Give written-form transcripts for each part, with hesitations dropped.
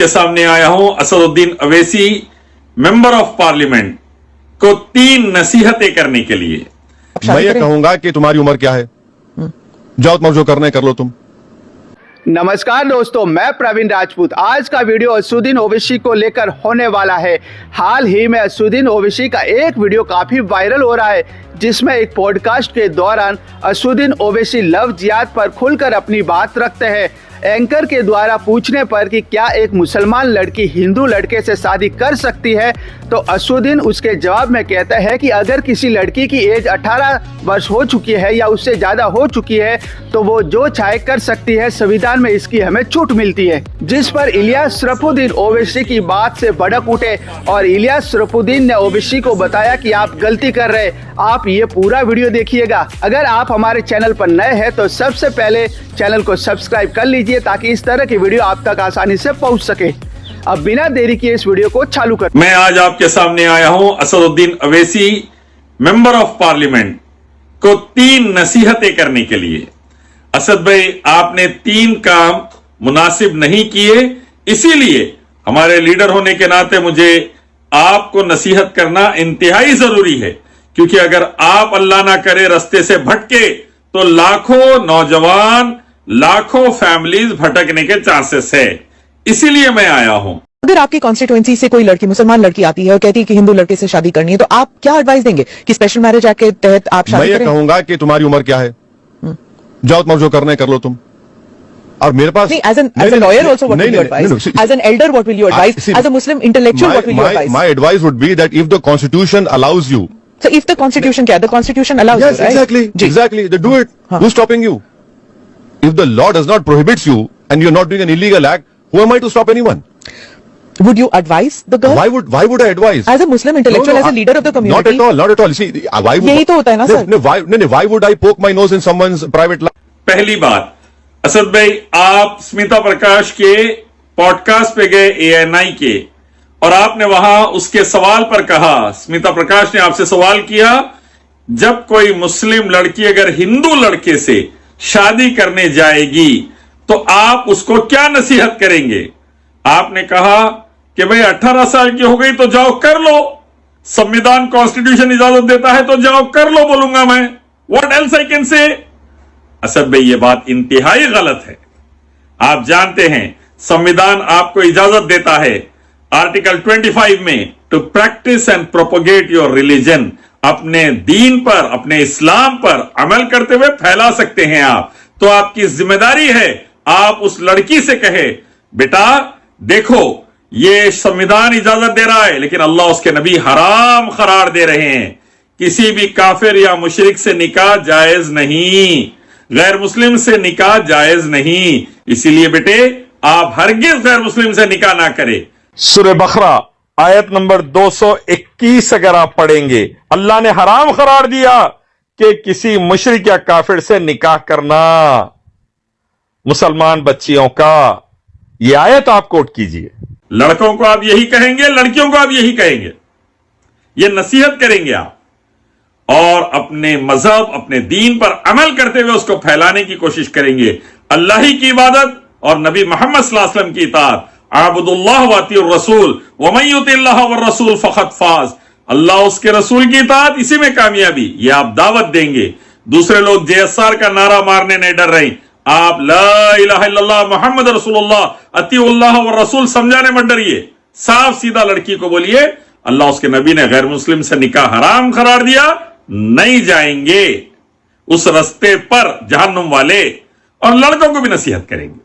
के सामने आया हूं Asaduddin Owaisi member of parliament को 3 नसीहतें करने के लिए। मैं ये कहूंगा कि तुम्हारी उम्र क्या है, जाओ तुम जो करना है कर लो तुम। नमस्कार दोस्तों, मैं प्रवीण राजपूत। आज का वीडियो असदुद्दीन ओवैसी को लेकर होने वाला है। हाल ही में असदुद्दीन ओवैसी का एक वीडियो काफी वायरल हो रहा है, जिसमें एक पॉडकास्ट के दौरान असदुद्दीन ओवैसी लव जिहाद पर खुलकर अपनी बात रखते हैं। एंकर के द्वारा पूछने पर कि क्या एक मुसलमान लड़की हिंदू लड़के से शादी कर सकती है, तो असदुद्दीन उसके जवाब में कहता है कि अगर किसी लड़की की एज 18 वर्ष हो चुकी है या उससे ज़्यादा हो चुकी है तो वो जो चाहे कर सकती है, संविधान में इसकी हमें छूट मिलती है। जिस पर इलियास शरफुद्दीन ओवैसी की बात से भड़क उठे और इलियास शरफुद्दीन ने ओवैसी को बताया कि आप गलती कर रहे, आप ये पूरा वीडियो देखिएगा। अगर आप हमारे चैनल पर नए हैं तो सबसे पहले चैनल को सब्सक्राइब कर लीजिए ताकि इस तरह की वीडियो आप तक आसानी से पहुंच सके। अब बिना देरी किए इस वीडियो को चालू कर। मैं आज आपके सामने आया हूं Asaduddin Owaisi member of parliament को 3 नसीहतें करने के लिए। असद भाई, आपने 3 काम मुनासिब नहीं किए, इसीलिए हमारे लीडर होने के नाते मुझे आपको नसीहत करना इंतहाई जरूरी है, क्योंकि अगर आप अल्लाह ना करे रास्ते से भटके तो लाखों नौजवान, लाखों फैमिलीज भटकने के चांसेस है। इसीलिए मैं आया हूं। अगर आपकी कॉन्स्टिट्यूएंसी से कोई लड़की, मुसलमान लड़की आती है और कहती है कि हिंदू लड़के से शादी करनी है, तो आप क्या एडवाइस देंगे कि स्पेशल मैरिज एक्ट के तहत आप शादी करें? मैं ये कहूंगा कि तुम्हारी उम्र क्या है, जाओ तुम जो करना है कर लो तुम। और मेरे पास नहीं, as a lawyer also what will you advise? As an elder what will you advise? As a Muslim intellectual what will you advise? My advice would be that if the constitution allows you. So if the constitution क्या? The constitution allows Yes, you, right? exactly. They do it. Who's stopping you? If the law does not prohibits you and you're not doing an illegal act, who am I to stop anyone? Would you advise the girl? Why would I advise? As a Muslim intellectual, as a leader of the community. Not at all. See, why would? यही तो होता है ना sir? Why would I poke my nose in someone's private life? पहली बात, असद भाई, आप स्मिता प्रकाश के पॉडकास्ट पे गए ANI के, और आपने वहां उसके सवाल पर कहा, स्मिता प्रकाश ने आपसे सवाल किया, जब कोई मुस्लिम लड़की अगर हिंदू लड़के से शादी करने जाएगी तो आप उसको क्या नसीहत करेंगे? आपने कहा कि भाई 18 साल की हो गई तो जाओ कर लो, संविधान कॉन्स्टिट्यूशन इजाजत देता है तो जाओ कर लो, बोलूंगा मैं। What else I can say? Asad भाई, ये बात इंतहाई गलत है। आप जानते हैं संविधान आपको इजाजत देता है आर्टिकल 25 में, to practice and propagate your religion, अपने दीन पर, अपने इस्लाम पर अमल करते हुए फैला सकते हैं आप। तो आपकी जिम्मेदारी है आप उस लड़की से कहे, बेटा देखो ये संविधान इजाजत दे रहा है, लेकिन अल्लाह उसके नबी हराम करार दे रहे हैं, किसी भी काफिर या मुशरिक से निकाह जायज नहीं, गैर मुस्लिम से निकाह जायज नहीं, इसीलिए बेटे आप हरगिज गैर मुस्लिम से निकाह ना करें। सूरह बकरा आयत नंबर 221 अगर आप पढ़ेंगे, अल्लाह ने हराम करार दिया कि किसी मुशरिक या काफिर से निकाह करना, मुसलमान बच्चियों का। यह आयत आप कोट कीजिए। लड़कों को आप यही कहेंगे, लड़कियों को आप यही कहेंगे, यह नसीहत करेंगे आप, और अपने मजहब, अपने दीन पर अमल करते हुए उसको फैलाने की कोशिश करेंगे। अल्लाह ही की इबादत और नबी मोहम्मद सल्लल्लाहु अलैहि वसल्लम की इताअत, आबुदुल्लाह वातिउर रसूल व मन युतिल्लाह वर रसूल फक़द फाज, अल्लाह उसके रसूल की इताअत, इसी में कामयाबी। ये आप दावत देंगे। दूसरे लोग JSR का नारा मारने नहीं डर रहे, आप ला इलाहा इल्लल्लाह मुहम्मद रसूलुल्लाह अतीउल्लाह व रसूल समझाने मत डरिए। साफ सीधा लड़की को बोलिए अल्लाह उसके नबी ने गैर मुस्लिम से निकाह हराम करार दिया, नहीं जाएंगे उस रास्ते पर जहन्नुम वाले। और लड़कों को भी नसीहत करेंगे,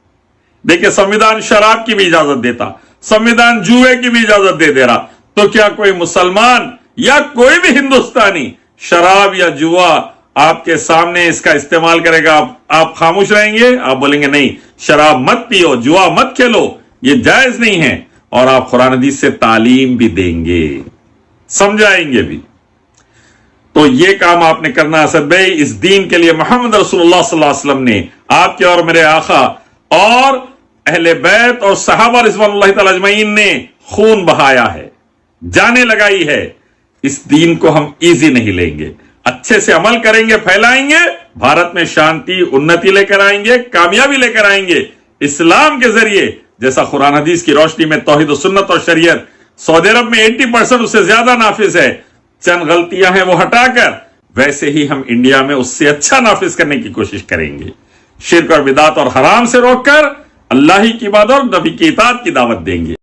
देखिए संविधान शराब की भी इजाजत देता, संविधान जुए की भी इजाजत दे रहा, तो क्या कोई मुसलमान या कोई भी हिंदुस्तानी शराब या जुआ आपके सामने इसका इस्तेमाल करेगा, आप खामोश रहेंगे? आप बोलेंगे नहीं, शराब मत पियो, जुआ मत खेलो, ये जायज नहीं है, और आप कुरान हदीस से तालीम भी देंगे, समझाएंगे भी। तो ये काम आपने करना असद भाई। इस दीन के लिए मोहम्मद रसूलुल्लाह सल्लल्लाहु अलैहि वसल्लम ने, आपके और मेरे आका और अहले बैत और सहाबा रिज़वानुल्लाह तआला अजमईन ने खून बहाया है, जाने लगाई है। इस दीन को हम इजी नहीं लेंगे, अच्छे से अमल करेंगे, फैलाएंगे, भारत में शांति, उन्नति लेकर आएंगे, कामयाबी लेकर आएंगे। इस्लाम के जरिए जैसा कुरान हदीस की रोशनी में तौहीद और सुन्नत और शरीयत सऊदी अरब में 80% उससे ज्यादा नाफिज है, चंद गलतियां हैं वो हटाकर, वैसे ही हम इंडिया में उससे अच्छा नाफिज करने की कोशिश करेंगे। शिर्क और बिदात और हराम से रोककर अल्लाह की इबादत और नबी की इताअत की दावत देंगे।